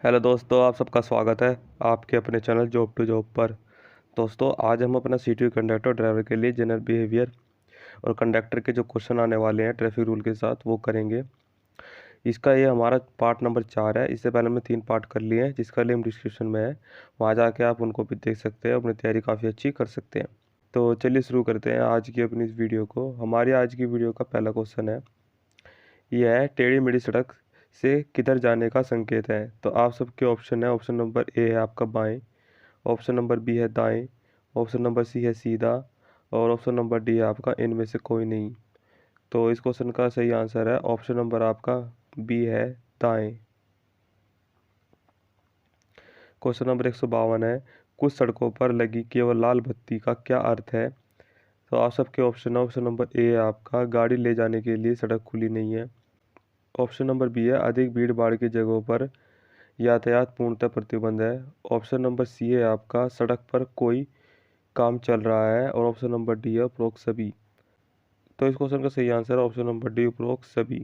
Hello दोस्तों, आप सबका स्वागत है आपके अपने चैनल जॉब टू जॉब पर। दोस्तों, आज हम अपना सीटीयू कंडक्टर ड्राइवर के लिए जनरल बिहेवियर और कंडक्टर के जो क्वेश्चन आने वाले हैं ट्रैफिक रूल के साथ वो करेंगे। इसका ये हमारा पार्ट नंबर 4 है। इससे पहले हमने 3 पार्ट कर लिए हैं, जिसका लिंक डिस्क्रिप्शन में है। वहाँ जाके आप उनको भी देख सकते हैं, अपनी तैयारी काफ़ी अच्छी कर सकते हैं। तो चलिए शुरू करते हैं आज की अपनी इस वीडियो को। हमारी आज की वीडियो का पहला क्वेश्चन है, यह है टेढ़ी मेढ़ी सड़क से किधर जाने का संकेत है। तो आप सबके ऑप्शन है, ऑप्शन नंबर ए है आपका बाएं, ऑप्शन नंबर बी है दाएं, ऑप्शन नंबर सी है सीधा और ऑप्शन नंबर डी है आपका इनमें से कोई नहीं। तो इस क्वेश्चन का सही आंसर है ऑप्शन नंबर आपका बी है दाएं। क्वेश्चन नंबर 152 है, कुछ सड़कों पर लगी केवल लाल बत्ती का क्या अर्थ है। तो आप सबके ऑप्शन है, ऑप्शन नंबर ए है आपका गाड़ी ले जाने के लिए सड़क खुली नहीं है, ऑप्शन नंबर बी है अधिक भीड़ भाड़ की जगहों पर यातायात पूर्णतः प्रतिबंध है, ऑप्शन नंबर सी है आपका सड़क पर कोई काम चल रहा है और ऑप्शन नंबर डी है उपरोक्त सभी। तो इस क्वेश्चन का सही आंसर है ऑप्शन नंबर डी उपरोक्त सभी।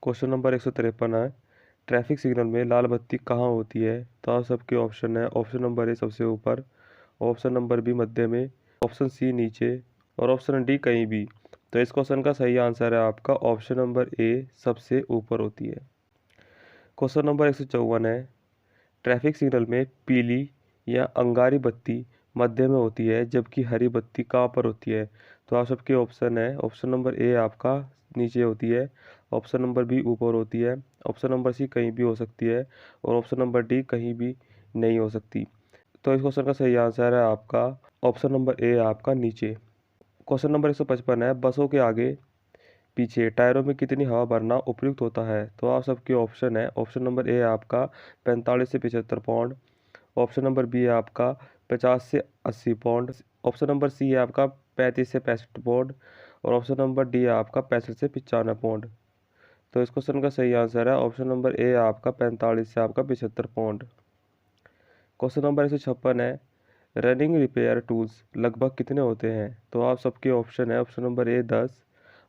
क्वेश्चन नंबर 153 है, ट्रैफिक सिग्नल में लाल बत्ती कहाँ होती है। तो आप सबके ऑप्शन है, ऑप्शन नंबर ए सबसे ऊपर, ऑप्शन नंबर बी मध्य में, ऑप्शन सी नीचे और ऑप्शन डी कहीं भी। तो इस क्वेश्चन का सही आंसर है आपका ऑप्शन नंबर ए सबसे ऊपर होती है। क्वेश्चन नंबर 154 है, ट्रैफिक सिग्नल में पीली या अंगारी बत्ती मध्य में होती है जबकि हरी बत्ती कहाँ पर होती है। तो आप सबके ऑप्शन है, ऑप्शन नंबर ए आपका नीचे होती है, ऑप्शन नंबर बी ऊपर होती है, ऑप्शन नंबर सी कहीं भी हो सकती है और ऑप्शन नंबर डी कहीं भी नहीं हो सकती। तो इस क्वेश्चन का सही आंसर है आपका ऑप्शन नंबर ए आपका नीचे। क्वेश्चन नंबर 155 है, बसों के आगे पीछे टायरों में कितनी हवा भरना उपयुक्त होता है। तो आप सबके ऑप्शन है, ऑप्शन नंबर ए आपका 45 से 75 पाउंड, ऑप्शन नंबर बी है आपका 50 से 80 पाउंड, ऑप्शन नंबर सी है आपका 35 से 65 पाउंड और ऑप्शन नंबर डी है आपका 65 से 95 पाउंड। तो इस क्वेश्चन का सही आंसर है ऑप्शन नंबर ए आपका 45 से आपका 75 पाउंड। क्वेश्चन नंबर 156 है, रनिंग रिपेयर टूल्स लगभग कितने होते हैं। तो आप सबके ऑप्शन है, option number A 10,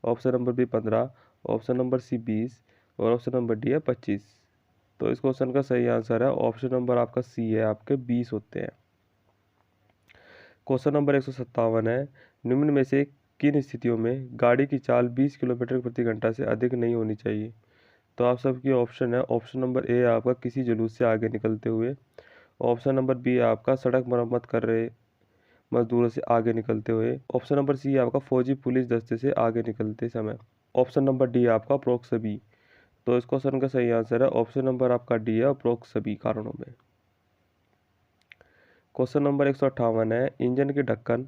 option number B 15, option number C 20 और ऑप्शन नंबर डी है 25। तो इस क्वेश्चन का सही आंसर है ऑप्शन नंबर आपका सी है, आपके 20 होते हैं। क्वेश्चन नंबर 157 है, निम्न में से किन स्थितियों में गाड़ी की चाल 20 किलोमीटर प्रति घंटा से अधिक नहीं होनी चाहिए। तो आप सबकी ऑप्शन है, ऑप्शन नंबर ए आपका किसी जुलूस से आगे निकलते हुए, ऑप्शन नंबर बी आपका सड़क मरम्मत कर रहे मजदूरों से आगे निकलते हुए, ऑप्शन नंबर सी आपका फौजी पुलिस दस्ते से आगे निकलते समय, ऑप्शन नंबर डी आपका उपरोक्त सभी। तो इस क्वेश्चन का सही आंसर है ऑप्शन नंबर आपका डी है उपरोक्त सभी कारणों में। क्वेश्चन नंबर 158 है, इंजन के ढक्कन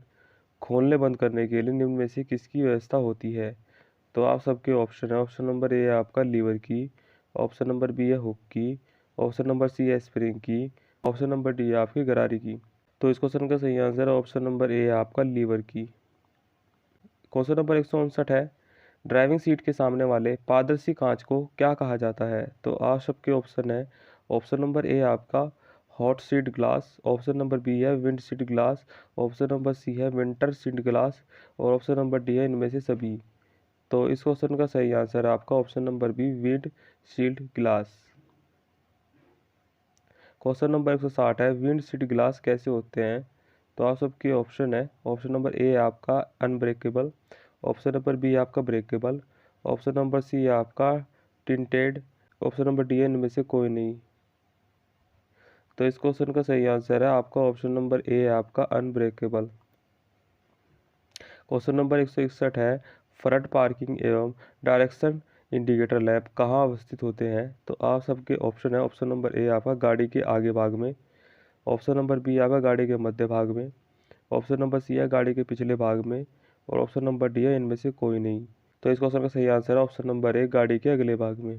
खोलने बंद करने के लिए निम्न में से किसकी व्यवस्था होती है। तो आप सबके ऑप्शन है, ऑप्शन नंबर ए है आपका लीवर की, ऑप्शन नंबर बी है हुक की, ऑप्शन नंबर सी है स्प्रिंग की, ऑप्शन नंबर डी है आपकी गरारी की। तो इस क्वेश्चन का सही आंसर है ऑप्शन नंबर ए है आपका लीवर की। क्वेश्चन नंबर 159 है, ड्राइविंग सीट के सामने वाले पारदर्शी कांच को क्या कहा जाता है। तो आप सबके ऑप्शन है, ऑप्शन नंबर ए आपका hot seat glass, option number B है wind seat glass, option number C है विंटर सीट ग्लास और ऑप्शन नंबर डी है इनमें से सभी। तो इस क्वेश्चन का सही आंसर है आपका option number B windshield glass. Question number 160 है, विंड शील्ड ग्लास कैसे होते हैं। तो आप सबके ऑप्शन है, ऑप्शन नंबर ए आपका अनब्रेकेबल, ऑप्शन नंबर बी आपका ब्रेकेबल, ऑप्शन नंबर सी आपका टिंटेड, ऑप्शन नंबर डी इनमें से कोई नहीं। तो इस क्वेश्चन का सही आंसर है आपका ऑप्शन नंबर ए आपका अनब्रेकेबल। क्वेश्चन नंबर 161 है, फ्रंट पार्किंग एवं डायरेक्शन इंडिकेटर लैंप कहाँ अवस्थित होते हैं। तो आप सबके ऑप्शन है, ऑप्शन नंबर ए आपका गाड़ी के आगे भाग में, ऑप्शन नंबर बी आपका गाड़ी के मध्य भाग में, ऑप्शन नंबर सी है गाड़ी के पिछले भाग में और ऑप्शन नंबर डी है इनमें से कोई नहीं। तो इस क्वेश्चन का सही आंसर है ऑप्शन नंबर ए गाड़ी के अगले भाग में।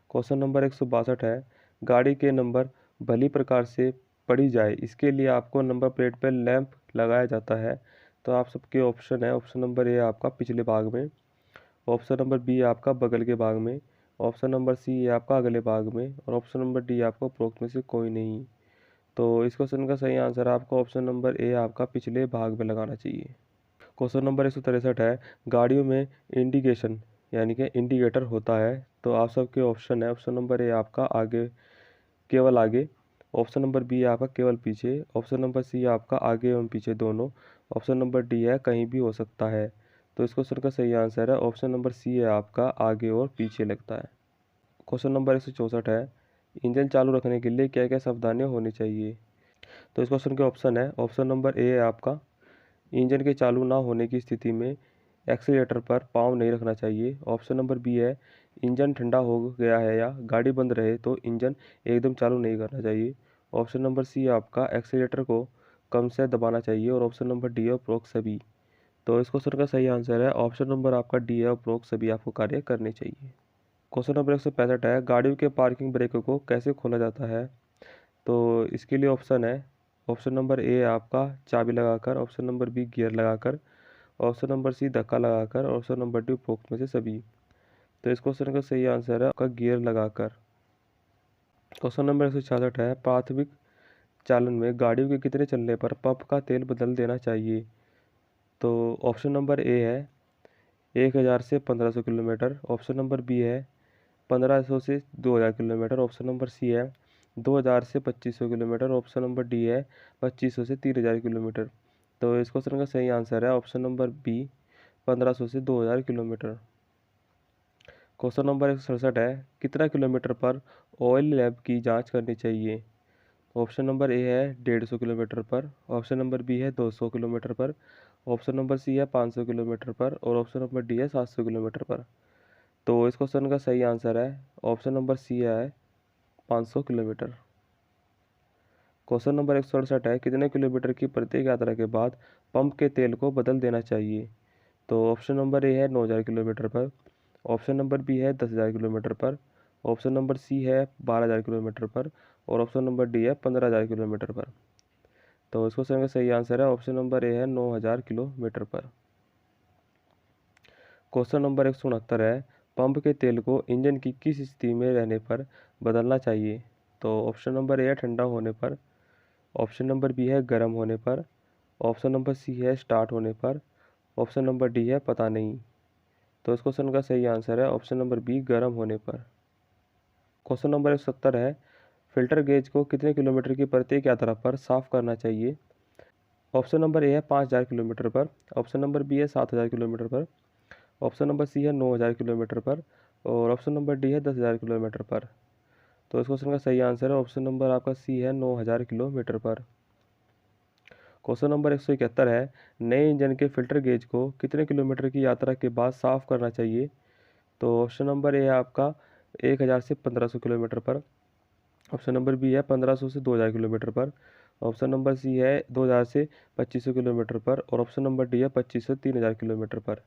क्वेश्चन नंबर 162 है, गाड़ी के नंबर भली प्रकार से पढ़ी जाए इसके लिए आपको नंबर प्लेट पर लैंप लगाया जाता है। तो आप सबके ऑप्शन है, ऑप्शन नंबर ए आपका पिछले भाग में, ऑप्शन नंबर बी आपका बगल के भाग में, ऑप्शन नंबर सी आपका अगले भाग में और ऑप्शन नंबर डी आपको उपरोक्त में से कोई नहीं। तो इस क्वेश्चन का सही आंसर आपको ऑप्शन नंबर ए आपका पिछले भाग में लगाना चाहिए। क्वेश्चन नंबर 163 है, गाड़ियों में इंडिकेशन यानी कि इंडिकेटर होता है। तो आप सबके ऑप्शन है, ऑप्शन नंबर ए आपका आगे, केवल आगे। ऑप्शन नंबर बी है आपका केवल पीछे। ऑप्शन नंबर सी है आपका आगे एवं पीछे दोनों। ऑप्शन नंबर डी है कहीं भी हो सकता है। तो इस क्वेश्चन का सही आंसर है ऑप्शन नंबर सी है आपका आगे और पीछे लगता है। क्वेश्चन नंबर 164 है, इंजन चालू रखने के लिए क्या क्या सावधानियां होनी चाहिए। तो इस क्वेश्चन के ऑप्शन है, ऑप्शन नंबर ए है आपका, इंजन के चालू ना होने की स्थिति में एक्सीलेटर पर पाँव नहीं रखना चाहिए। ऑप्शन नंबर बी है, इंजन ठंडा हो गया है या गाड़ी बंद रहे तो इंजन एकदम चालू नहीं करना चाहिए। ऑप्शन नंबर सी है आपका, एक्सीलेटर को कम से दबाना चाहिए। और ऑप्शन नंबर डी है उपरोक्त सभी। तो इस क्वेश्चन का सही आंसर है ऑप्शन नंबर आपका डी है, उपरोक्त सभी आपको कार्य करने चाहिए। क्वेश्चन नंबर 165 है, गाड़ियों के पार्किंग ब्रेक को कैसे खोला जाता है। तो इसके लिए ऑप्शन है, ऑप्शन नंबर ए है आपका चाबी लगाकर। ऑप्शन नंबर बी गियर लगाकर। ऑप्शन नंबर सी धक्का लगाकर। ऑप्शन नंबर डी उपरोक्त में से सभी। तो इस क्वेश्चन का सही आंसर है आपका गियर लगाकर। क्वेश्चन नंबर 166 है, प्राथमिक चालन में गाड़ियों के कितने चलने पर पंप का तेल बदल देना चाहिए। तो ऑप्शन नंबर ए है 1000 से 1500 किलोमीटर। ऑप्शन नंबर बी है 1500 से 2000 किलोमीटर। ऑप्शन नंबर सी है 2000 से 2500 किलोमीटर। ऑप्शन नंबर डी है 2500 से 3000 किलोमीटर। तो इस क्वेश्चन का सही आंसर है ऑप्शन नंबर बी 1500 से 2000 किलोमीटर। क्वेश्चन नंबर 167 है, कितना किलोमीटर पर ऑयल लैब की जांच करनी चाहिए। ऑप्शन नंबर ए है 150 किलोमीटर पर। ऑप्शन नंबर बी है 200 किलोमीटर पर। ऑप्शन नंबर सी है 500 किलोमीटर पर। और ऑप्शन नंबर डी है 700 किलोमीटर पर। तो इस क्वेश्चन का सही आंसर है ऑप्शन नंबर सी है 500 किलोमीटर। क्वेश्चन नंबर 168 है, कितने किलोमीटर की प्रत्येक यात्रा के बाद पंप के तेल को बदल देना चाहिए। तो ऑप्शन नंबर ए है 9000 किलोमीटर पर। ऑप्शन नंबर बी है 10,000 किलोमीटर पर। ऑप्शन नंबर सी है 12,000 किलोमीटर पर। और ऑप्शन नंबर डी है 15,000 किलोमीटर पर। तो इस क्वेश्चन का सही आंसर है ऑप्शन नंबर ए है 9,000 किलोमीटर पर। क्वेश्चन नंबर 169 है, पंप के तेल को इंजन की किस स्थिति में रहने पर बदलना चाहिए। तो ऑप्शन नंबर ए है ठंडा होने पर। ऑप्शन नंबर बी है गर्म होने पर। ऑप्शन नंबर सी है स्टार्ट होने पर। ऑप्शन नंबर डी है पता नहीं। तो इस क्वेश्चन का सही आंसर है ऑप्शन नंबर बी गर्म होने पर। क्वेश्चन नंबर 170 है, फिल्टर गेज को कितने किलोमीटर की प्रत्येक यात्रा पर साफ करना चाहिए। ऑप्शन नंबर ए है 5000 किलोमीटर पर। ऑप्शन नंबर बी है 7000 किलोमीटर पर। ऑप्शन नंबर सी है 9000 किलोमीटर पर। और ऑप्शन नंबर डी है 10,000 किलोमीटर पर। तो इस क्वेश्चन का सही आंसर है ऑप्शन नंबर आपका सी है 9000 किलोमीटर पर। क्वेश्चन नंबर 171 है, नए इंजन के फिल्टर गेज को कितने किलोमीटर की यात्रा के बाद साफ करना चाहिए। तो ऑप्शन नंबर ए है आपका 1000 से 1500 किलोमीटर पर। ऑप्शन नंबर बी है 1500 से 2000 किलोमीटर पर। ऑप्शन नंबर सी है 2000 से 2500 किलोमीटर पर। और ऑप्शन नंबर डी है 2500 से 3000 किलोमीटर पर।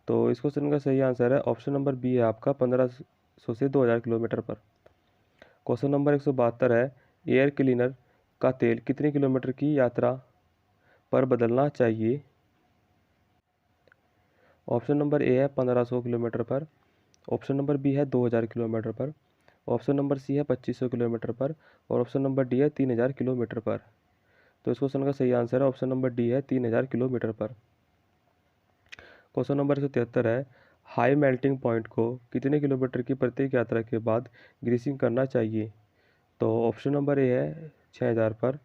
तो इस क्वेश्चन का सही आंसर है ऑप्शन नंबर बी है आपका 1500 से 2000 किलोमीटर पर। क्वेश्चन नंबर 172 है, एयर क्लीनर का तेल कितने किलोमीटर की यात्रा पर बदलना चाहिए। ऑप्शन नंबर ए है 1500 किलोमीटर पर। ऑप्शन नंबर बी है 2000 किलोमीटर पर। ऑप्शन नंबर सी है 2500 किलोमीटर पर। और ऑप्शन नंबर डी है 3000 किलोमीटर पर। तो इस क्वेश्चन का सही आंसर है ऑप्शन नंबर डी है 3000 किलोमीटर पर। क्वेश्चन नंबर 173 है, हाई मेल्टिंग पॉइंट को कितने किलोमीटर की प्रत्येक यात्रा के बाद ग्रीसिंग करना चाहिए। तो ऑप्शन नंबर ए है 6000 पर।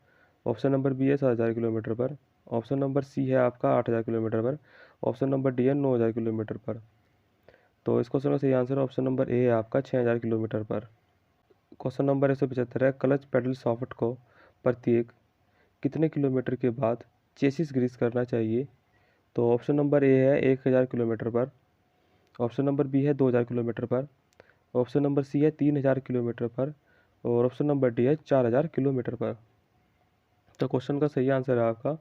ऑप्शन नंबर बी है 7000 किलोमीटर पर। ऑप्शन नंबर सी है आपका 8000 किलोमीटर पर। ऑप्शन नंबर डी है 9000 किलोमीटर पर। तो इस क्वेश्चन का सही आंसर ऑप्शन नंबर ए है आपका 6000 किलोमीटर पर। क्वेश्चन नंबर 175 है, क्लच पेडल सॉफ्ट को प्रत्येक कितने किलोमीटर के बाद चेसिस ग्रीस करना चाहिए। तो ऑप्शन नंबर ए है 1000 किलोमीटर पर। ऑप्शन नंबर बी है 2000 किलोमीटर पर। ऑप्शन नंबर सी है 3000 किलोमीटर पर। और ऑप्शन नंबर डी है 4000 किलोमीटर पर। तो क्वेश्चन का सही आंसर है आपका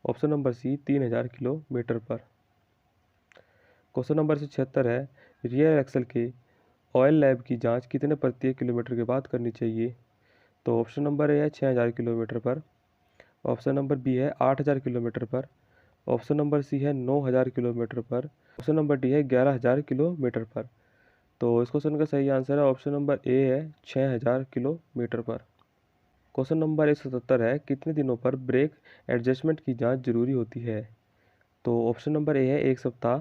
ऑप्शन नंबर सी 3000 किलोमीटर पर। क्वेश्चन नंबर 76 है, रियर एक्सल के ऑयल लैब की जांच कितने प्रत्येक किलोमीटर के बाद करनी चाहिए। तो ऑप्शन नंबर ए है 6000 किलोमीटर पर। ऑप्शन नंबर बी है 8000 किलोमीटर पर। ऑप्शन नंबर सी है 9000 किलोमीटर पर। ऑप्शन नंबर डी है 11000 किलोमीटर पर। तो इस क्वेश्चन का सही आंसर है ऑप्शन नंबर ए है 6000 किलोमीटर पर। क्वेश्चन नंबर 177 है, कितने दिनों पर ब्रेक एडजस्टमेंट की जांच जरूरी होती है। तो ऑप्शन नंबर ए है 1 सप्ताह।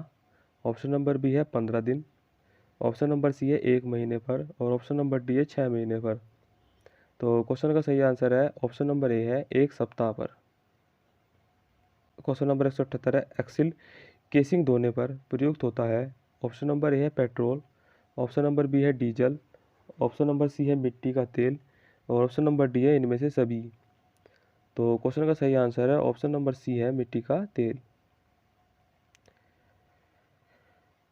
ऑप्शन नंबर बी है 15 दिन, ऑप्शन नंबर सी है 1 महीने पर और ऑप्शन नंबर डी है 6 महीने पर। तो क्वेश्चन का सही आंसर है ऑप्शन नंबर ए है 1 सप्ताह पर। क्वेश्चन नंबर 178 है, एक्सिल केसिंग धोने पर प्रयुक्त होता है। ऑप्शन नंबर ए है पेट्रोल, ऑप्शन नंबर बी है डीजल, ऑप्शन नंबर सी है मिट्टी का तेल और ऑप्शन नंबर डी है इनमें से सभी। तो क्वेश्चन का सही आंसर है ऑप्शन नंबर सी है मिट्टी का तेल।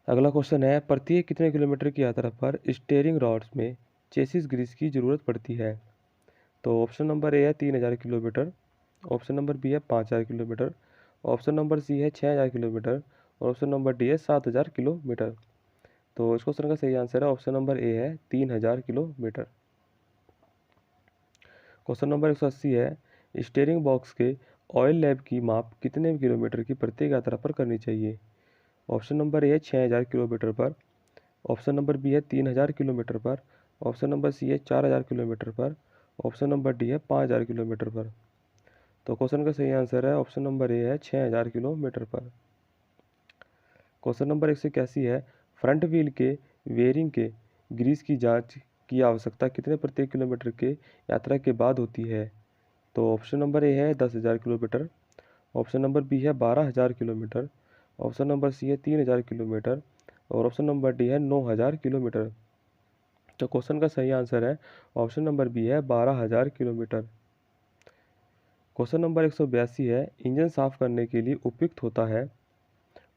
अगला क्वेश्चन है, प्रत्येक कितने किलोमीटर की यात्रा पर स्टीयरिंग रॉड्स में चेसिस ग्रीस की जरूरत पड़ती है। तो ऑप्शन नंबर ए है 3000 किलोमीटर, ऑप्शन नंबर बी है 5000 किलोमीटर, ऑप्शन नंबर सी है 6000 किलोमीटर और ऑप्शन नंबर डी है 7000 किलोमीटर। तो इस क्वेश्चन का सही आंसर है ऑप्शन नंबर ए है 3000 किलोमीटर। क्वेश्चन नंबर 180 है, स्टीयरिंग बॉक्स के ऑयल लैब की माप कितने किलोमीटर की प्रत्येक यात्रा पर करनी चाहिए। ऑप्शन नंबर ए है 6000 किलोमीटर पर, ऑप्शन नंबर बी है 3000 किलोमीटर पर, ऑप्शन नंबर सी है 4000 किलोमीटर पर, ऑप्शन नंबर डी है 5000 किलोमीटर पर। तो क्वेश्चन का सही आंसर है ऑप्शन नंबर ए है 6000 किलोमीटर पर। क्वेश्चन नंबर 181 है, फ्रंट व्हील के वेयरिंग के ग्रीस की जांच की आवश्यकता कितने प्रत्येक किलोमीटर के यात्रा के बाद होती है। तो ऑप्शन नंबर ए है 10,000 किलोमीटर, ऑप्शन नंबर बी है 12,000 किलोमीटर, ऑप्शन नंबर सी है 3,000 किलोमीटर और ऑप्शन नंबर डी है 9,000 किलोमीटर। तो क्वेश्चन का सही आंसर है ऑप्शन नंबर बी है 12,000 किलोमीटर। क्वेश्चन नंबर 182 है, इंजन साफ करने के लिए उपयुक्त होता है।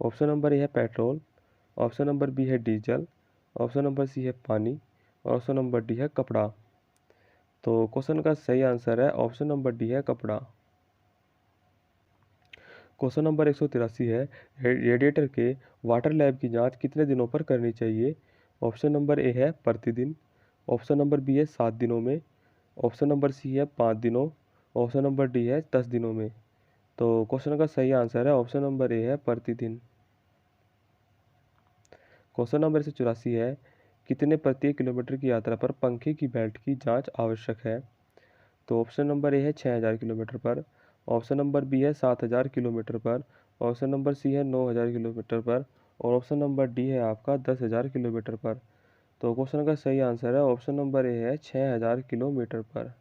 ऑप्शन नंबर ए है पेट्रोल, ऑप्शन नंबर बी है डीजल, ऑप्शन नंबर सी है पानी और ऑप्शन नंबर डी है कपड़ा। तो क्वेश्चन का सही आंसर है ऑप्शन नंबर डी है कपड़ा। क्वेश्चन नंबर 183 है, रेडिएटर के वाटर लैब की जांच कितने दिनों पर करनी चाहिए। ऑप्शन नंबर ए है प्रतिदिन, ऑप्शन नंबर बी है 7 दिनों में, ऑप्शन नंबर सी है 5 दिनों, ऑप्शन नंबर डी है 10 दिनों में। तो क्वेश्चन का सही आंसर है ऑप्शन नंबर ए है प्रतिदिन। क्वेश्चन नंबर 184 है, कितने प्रत्येक किलोमीटर की यात्रा पर पंखे की बेल्ट की जांच आवश्यक है। तो ऑप्शन नंबर ए है 6000 किलोमीटर पर, ऑप्शन नंबर बी है 7000 किलोमीटर पर, ऑप्शन नंबर सी है 9000 किलोमीटर पर और ऑप्शन नंबर डी है आपका 10,000 किलोमीटर पर। तो क्वेश्चन का सही आंसर है ऑप्शन नंबर ए है 6000 किलोमीटर पर।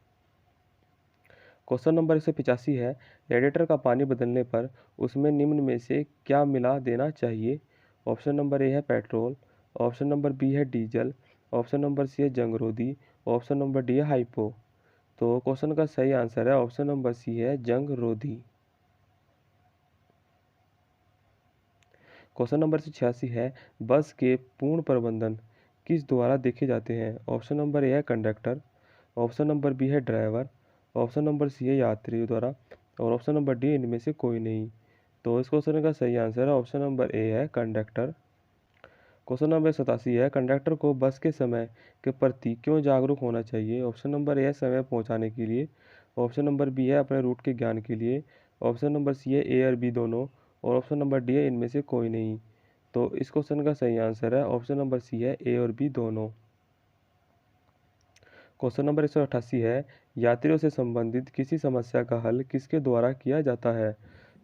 क्वेश्चन नंबर 185 है, रेडिएटर का पानी बदलने पर उसमें निम्न में से क्या मिला देना चाहिए। ऑप्शन नंबर ए है पेट्रोल, ऑप्शन नंबर बी है डीजल, ऑप्शन नंबर सी है जंगरोधी, ऑप्शन नंबर डी है हाइपो। तो क्वेश्चन का सही आंसर है ऑप्शन नंबर सी है जंग रोधी। क्वेश्चन नंबर 86 है, बस के पूर्ण प्रबंधन किस द्वारा देखे जाते हैं। ऑप्शन नंबर ए है कंडक्टर, ऑप्शन नंबर बी है ड्राइवर, ऑप्शन नंबर सी है यात्री द्वारा और ऑप्शन नंबर डी इनमें से कोई नहीं। तो इस क्वेश्चन का सही आंसर है ऑप्शन नंबर ए है कंडक्टर। क्वेश्चन नंबर 87 है, कंडक्टर को बस के समय के प्रति क्यों जागरूक होना चाहिए। ऑप्शन नंबर ए है समय पहुंचाने के लिए, ऑप्शन नंबर बी है अपने रूट के ज्ञान के लिए, ऑप्शन नंबर सी है ए और बी दोनों और ऑप्शन नंबर डी है इनमें से कोई नहीं। तो इस क्वेश्चन का सही आंसर है ऑप्शन नंबर सी है ए और बी दोनों। क्वेश्चन नंबर 188 है, यात्रियों से संबंधित किसी समस्या का हल किसके द्वारा किया जाता है।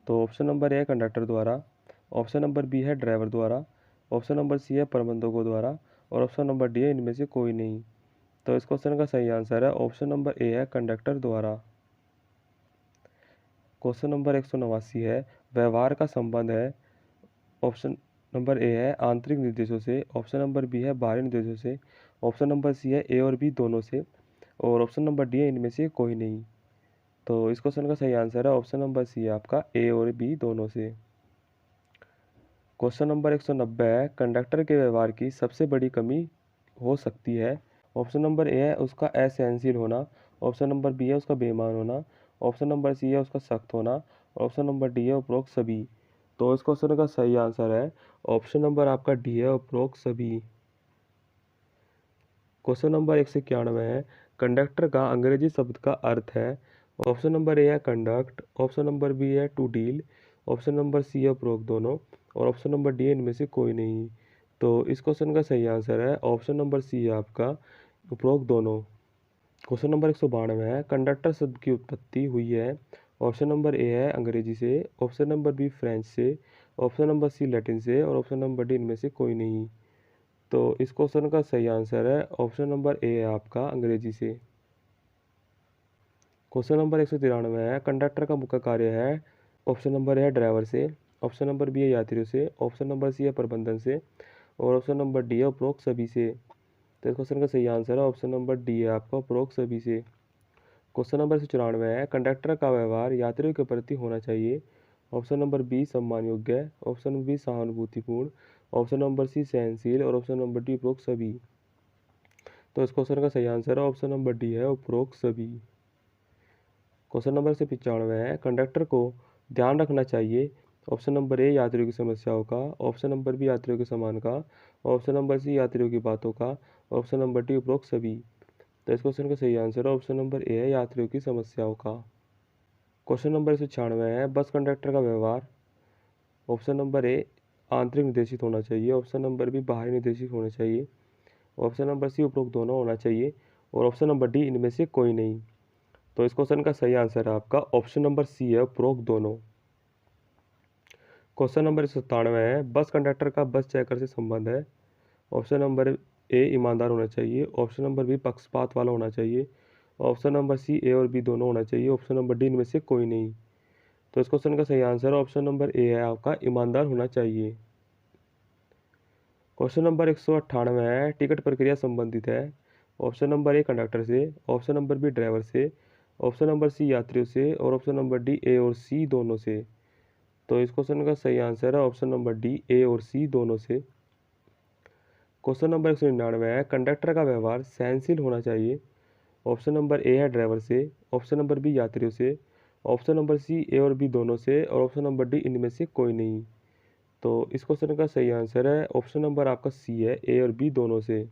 तो ऑप्शन नंबर ए है कंडक्टर द्वारा, ऑप्शन नंबर बी है ड्राइवर द्वारा, ऑप्शन नंबर सी है प्रबंधकों द्वारा और ऑप्शन नंबर डी है इनमें से कोई नहीं। तो इस क्वेश्चन का सही आंसर है ऑप्शन नंबर ए है कंडक्टर द्वारा। क्वेश्चन नंबर 189 है, व्यवहार का संबंध है। ऑप्शन नंबर ए है आंतरिक निर्देशों से, ऑप्शन नंबर बी है बाहरी निर्देशों से, ऑप्शन नंबर सी है ए और बी दोनों से और ऑप्शन नंबर डी है इनमें से कोई नहीं। तो इस क्वेश्चन का सही आंसर है ऑप्शन नंबर सी है आपका ए और बी दोनों से। क्वेश्चन नंबर 190 है, कंडक्टर के व्यवहार की सबसे बड़ी कमी हो सकती है। ऑप्शन नंबर ए है उसका असहनशील होना, ऑप्शन नंबर बी है उसका बेईमान होना, ऑप्शन नंबर सी है उसका सख्त होना और ऑप्शन नंबर डी है उपरोक्त सभी। तो इस क्वेश्चन का सही आंसर है ऑप्शन नंबर आपका डी है उपरोक्त सभी। क्वेश्चन नंबर 191 है, कंडक्टर का अंग्रेजी शब्द का अर्थ है। ऑप्शन नंबर ए है कंडक्ट, ऑप्शन नंबर बी है to deal, option number C है उपरोक्त दोनों और ऑप्शन नंबर डी इनमें से कोई नहीं। तो इस क्वेश्चन का सही आंसर है ऑप्शन नंबर सी है आपका उपरोक्त दोनों। क्वेश्चन नंबर 192 है, कंडक्टर शब्द की उत्पत्ति हुई है। ऑप्शन नंबर ए है अंग्रेजी से, ऑप्शन नंबर बी फ्रेंच से, ऑप्शन नंबर सी लैटिन से और ऑप्शन नंबर डी इनमें से कोई नहीं। तो इस क्वेश्चन का सही आंसर है ऑप्शन नंबर ए है आपका अंग्रेजी से। क्वेश्चन नंबर 193 है, कंडक्टर का मुख्य कार्य है। ऑप्शन नंबर है ड्राइवर से, ऑप्शन नंबर बी है यात्रियों से, ऑप्शन नंबर सी है प्रबंधन से और ऑप्शन नंबर डी है उपरोक्त सभी से। तो इस क्वेश्चन का सही आंसर है ऑप्शन नंबर डी है आपका उपरोक्त सभी से। क्वेश्चन नंबर 194 है, कंडक्टर का व्यवहार यात्रियों के प्रति होना चाहिए। ऑप्शन नंबर बी सम्मान योग्य, ऑप्शन नंबर बी सहानुभूतिपूर्ण, ऑप्शन नंबर सी सहनशील और ऑप्शन नंबर डी उपरोक्त सभी। तो इस क्वेश्चन का सही आंसर है ऑप्शन नंबर डी है उपरोक्त सभी। क्वेश्चन नंबर 195 है, कंडक्टर को ध्यान रखना चाहिए। ऑप्शन नंबर ए यात्रियों की समस्याओं का, ऑप्शन नंबर बी यात्रियों के सम्मान का, ऑप्शन नंबर सी यात्रियों की बातों का, ऑप्शन नंबर डी उपरोक्त सभी। तो इस क्वेश्चन का सही आंसर है ऑप्शन नंबर ए है यात्रियों की समस्याओं का। क्वेश्चन नंबर 196 है, बस कंडक्टर का व्यवहार। ऑप्शन नंबर ए आंतरिक निर्देशित होना चाहिए, ऑप्शन नंबर बी बाहरी निर्देशित होना चाहिए, ऑप्शन नंबर सी उपरोक्त दोनों होना चाहिए और ऑप्शन नंबर डी इनमें से कोई नहीं। तो इस क्वेश्चन का सही आंसर है आपका ऑप्शन नंबर सी है उपरोक्त दोनों। क्वेश्चन नंबर 197 है, बस कंडक्टर का बस चेकर से संबंध है। ऑप्शन नंबर ए ईमानदार होना चाहिए, ऑप्शन नंबर बी पक्षपात वाला होना चाहिए, ऑप्शन नंबर सी ए और बी दोनों होना चाहिए, ऑप्शन नंबर डी इनमें से कोई नहीं। तो इस क्वेश्चन का सही आंसर ऑप्शन नंबर ए है आपका ईमानदार होना चाहिए। क्वेश्चन नंबर 198 है, टिकट प्रक्रिया संबंधित है। ऑप्शन नंबर ए कंडक्टर से, ऑप्शन नंबर बी ड्राइवर से, ऑप्शन नंबर सी यात्रियों से और ऑप्शन नंबर डी ए और सी दोनों से। तो इस क्वेश्चन का सही आंसर है ऑप्शन नंबर डी ए और सी दोनों से। क्वेश्चन नंबर 199 है, कंडक्टर का व्यवहार सहनशील होना चाहिए। ऑप्शन नंबर ए है ड्राइवर से, ऑप्शन नंबर बी यात्रियों से, ऑप्शन नंबर सी ए और बी दोनों से और ऑप्शन नंबर डी इनमें से कोई नहीं। तो इस क्वेश्चन का सही आंसर है ऑप्शन नंबर आपका सी है ए और बी दोनों से।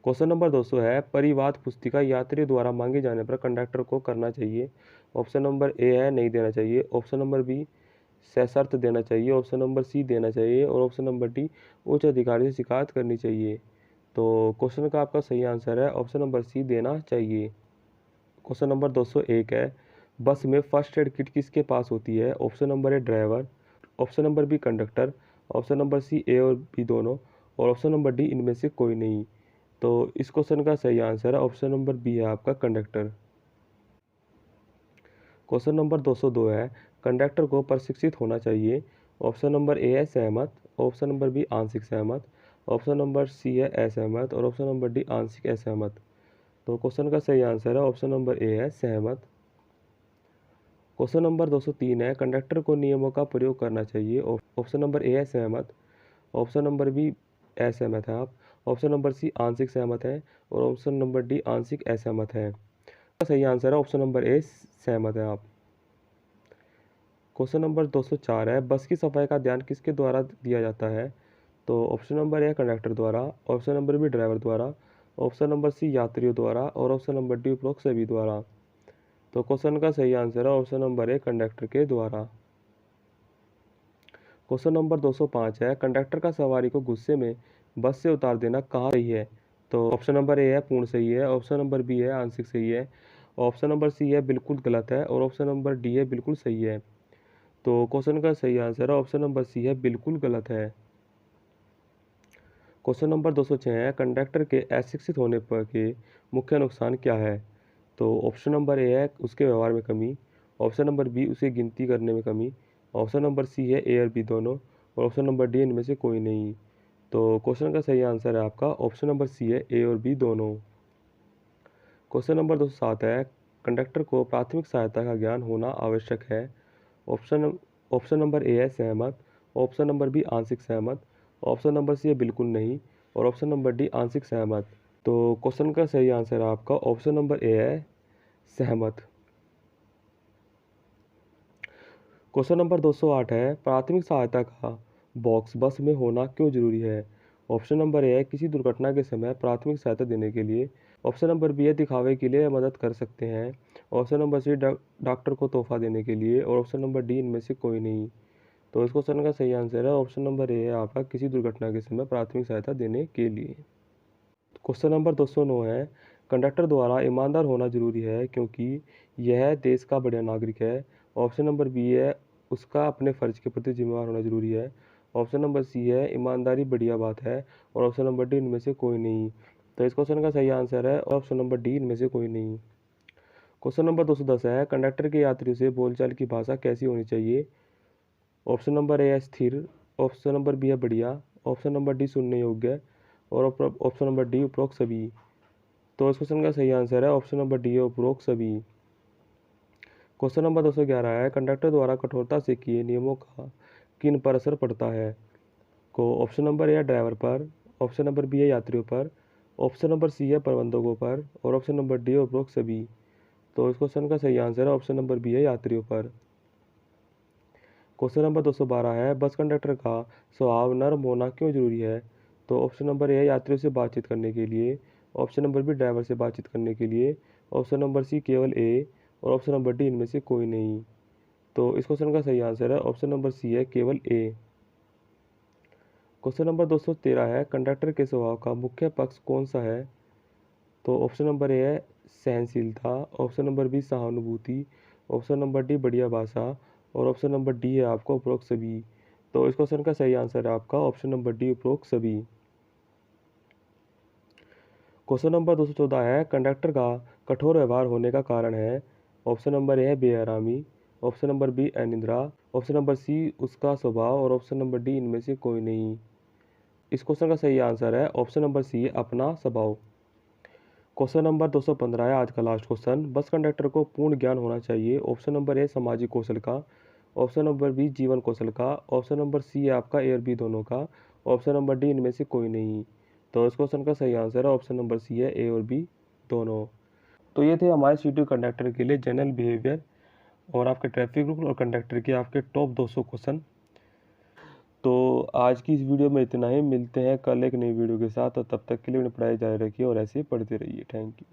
क्वेश्चन नंबर 200 है, परिवाद पुस्तिका यात्री द्वारा मांगे जाने पर कंडक्टर को करना चाहिए। ऑप्शन नंबर ए है नहीं देना चाहिए, ऑप्शन नंबर बी सशर्त देना चाहिए, ऑप्शन नंबर सी देना चाहिए और ऑप्शन नंबर डी उच्च अधिकारी से शिकायत करनी चाहिए। तो क्वेश्चन का आपका सही आंसर है ऑप्शन नंबर सी देना चाहिए। क्वेश्चन नंबर 201 है, बस में फर्स्ट एड किट किसके पास होती है। Option number A driver, option number B conductor, option number C A और बी दोनों और ऑप्शन नंबर डी इनमें से कोई नहीं। तो इस क्वेश्चन का सही आंसर है ऑप्शन नंबर बी है आपका कंडक्टर। क्वेश्चन नंबर 202 है, कंडक्टर को प्रशिक्षित होना चाहिए। ऑप्शन नंबर ए है सहमत, ऑप्शन नंबर बी आंशिक सहमत, ऑप्शन नंबर सी है असहमत और ऑप्शन नंबर डी आंशिक असहमत। तो क्वेश्चन का सही आंसर है ऑप्शन नंबर ए है सहमत। क्वेश्चन नंबर 203 है, कंडक्टर को नियमों का प्रयोग करना चाहिए। ऑप्शन नंबर ए है सहमत, ऑप्शन नंबर बी असहमत है आप, ऑप्शन नंबर सी आंशिक सहमत है और ऑप्शन नंबर डी आंशिक असहमत है। सही आंसर है ऑप्शन नंबर ए सहमत है आप। क्वेश्चन नंबर 204 है, बस की सफाई का ध्यान किसके द्वारा दिया जाता है। तो ऑप्शन नंबर ए कंडक्टर द्वारा, ऑप्शन नंबर बी ड्राइवर द्वारा, ऑप्शन नंबर सी यात्रियों द्वारा और ऑप्शन नंबर डी उपरोक्त सभी द्वारा। तो क्वेश्चन का सही आंसर है ऑप्शन नंबर ए कंडक्टर के द्वारा। क्वेश्चन नंबर 205 है, कंडक्टर का सवारी को गुस्से में बस से उतार देना कहाँ सही है। तो ऑप्शन नंबर ए है पूर्ण सही है, ऑप्शन नंबर बी है आंशिक सही है, ऑप्शन नंबर सी है बिल्कुल गलत है और ऑप्शन नंबर डी है बिल्कुल सही है। तो क्वेश्चन का सही आंसर है ऑप्शन नंबर सी है बिल्कुल गलत है। क्वेश्चन नंबर 206 है, कंडक्टर के अशिक्षित होने पर के मुख्य नुकसान क्या है। तो ऑप्शन नंबर ए है उसके व्यवहार में कमी, ऑप्शन नंबर बी उसे गिनती करने में कमी, ऑप्शन नंबर सी है ए और बी दोनों और ऑप्शन नंबर डी इनमें से कोई नहीं। तो क्वेश्चन का सही आंसर है आपका ऑप्शन नंबर सी है ए और बी दोनों। क्वेश्चन नंबर 207 है, कंडक्टर को प्राथमिक सहायता का ज्ञान होना आवश्यक है। ऑप्शन ऑप्शन नंबर ए है सहमत, ऑप्शन नंबर बी आंशिक सहमत, ऑप्शन नंबर सी है बिल्कुल नहीं और ऑप्शन नंबर डी आंशिक सहमत। तो क्वेश्चन का सही आंसर है आपका ऑप्शन नंबर ए है सहमत। क्वेश्चन नंबर 208 है, प्राथमिक सहायता का बॉक्स बस में होना क्यों जरूरी है। ऑप्शन नंबर ए है किसी दुर्घटना के समय प्राथमिक सहायता देने के लिए, ऑप्शन नंबर बी है दिखावे के लिए मदद कर सकते हैं, ऑप्शन नंबर सी डॉक्टर को तोहफा देने के लिए और ऑप्शन नंबर डी इनमें से कोई नहीं। तो इस क्वेश्चन का सही आंसर है ऑप्शन नंबर ए है आपका किसी दुर्घटना के समय प्राथमिक सहायता देने के लिए। क्वेश्चन नंबर 209 है, कंडक्टर द्वारा ईमानदार होना जरूरी है क्योंकि यह देश का बढ़िया नागरिक है। ऑप्शन नंबर बी है उसका अपने फ़र्ज के प्रति जिम्मेदार होना ज़रूरी है। ऑप्शन नंबर सी है ईमानदारी बढ़िया बात है। और ऑप्शन नंबर डी इनमें से कोई नहीं। तो इस क्वेश्चन का सही आंसर है ऑप्शन नंबर डी इनमें से कोई नहीं। क्वेश्चन नंबर 210 है कंडक्टर के यात्रियों से बोलचाल की भाषा कैसी होनी चाहिए। ऑप्शन नंबर ए है स्थिर, ऑप्शन नंबर बी है बढ़िया, ऑप्शन नंबर डी सुनने योग्य और ऑप्शन नंबर डी उपरोक्त सभी। तो इस क्वेश्चन का सही आंसर है ऑप्शन नंबर डी है उपरोक्त सभी। क्वेश्चन नंबर 211 है कंडक्टर द्वारा कठोरता से किए नियमों का किन पर असर पड़ता है। को ऑप्शन नंबर ए है ड्राइवर पर, ऑप्शन नंबर बी है यात्रियों पर, ऑप्शन नंबर सी है प्रबंधकों पर और ऑप्शन नंबर डी है उपरोक्त सभी। तो इस क्वेश्चन का सही आंसर है ऑप्शन नंबर बी है यात्रियों पर। क्वेश्चन नंबर 212 है बस कंडक्टर का स्वभाव नर्म होना क्यों जरूरी है। तो ऑप्शन नंबर ए है यात्रियों से बातचीत करने के लिए, ऑप्शन नंबर बी ड्राइवर से बातचीत करने के लिए, ऑप्शन नंबर सी केवल ए और ऑप्शन नंबर डी इनमें से कोई नहीं। तो इस क्वेश्चन का सही आंसर है ऑप्शन नंबर सी है केवल ए। क्वेश्चन नंबर 213 है कंडक्टर के स्वभाव का मुख्य पक्ष कौन सा है। तो ऑप्शन नंबर ए है सहनशीलता, ऑप्शन नंबर बी सहानुभूति, ऑप्शन नंबर डी बढ़िया भाषा और ऑप्शन नंबर डी है आपका उपरोक्त सभी। तो इस क्वेश्चन का सही आंसर है आपका ऑप्शन नंबर डी उपरोक्त सभी। क्वेश्चन नंबर 214 है कंडक्टर का कठोर व्यवहार होने का कारण है। ऑप्शन नंबर ए है बेआरामी, ऑप्शन नंबर बी अनिद्रा, ऑप्शन नंबर सी उसका स्वभाव और ऑप्शन नंबर डी इनमें से कोई नहीं। इस क्वेश्चन का सही आंसर है ऑप्शन नंबर सी अपना स्वभाव। क्वेश्चन नंबर 215 है आज का लास्ट क्वेश्चन बस कंडक्टर को पूर्ण ज्ञान होना चाहिए। ऑप्शन नंबर ए सामाजिक कौशल का, ऑप्शन नंबर बी जीवन कौशल का, ऑप्शन नंबर सी है आपका ए और बी दोनों का, ऑप्शन नंबर डी इनमें से कोई नहीं। तो इस क्वेश्चन का सही आंसर है ऑप्शन नंबर सी है ए और बी दोनों। तो ये थे हमारे सीटी कंडक्टर के लिए जनरल बिहेवियर और आपके ट्रैफिक रूल और कंडक्टर के आपके टॉप 200 क्वेश्चन। तो आज की इस वीडियो में इतना ही, मिलते हैं कल एक नई वीडियो के साथ और तब तक के लिए अपनी पढ़ाई जारी रखिए और ऐसे ही पढ़ते रहिए। Thank you.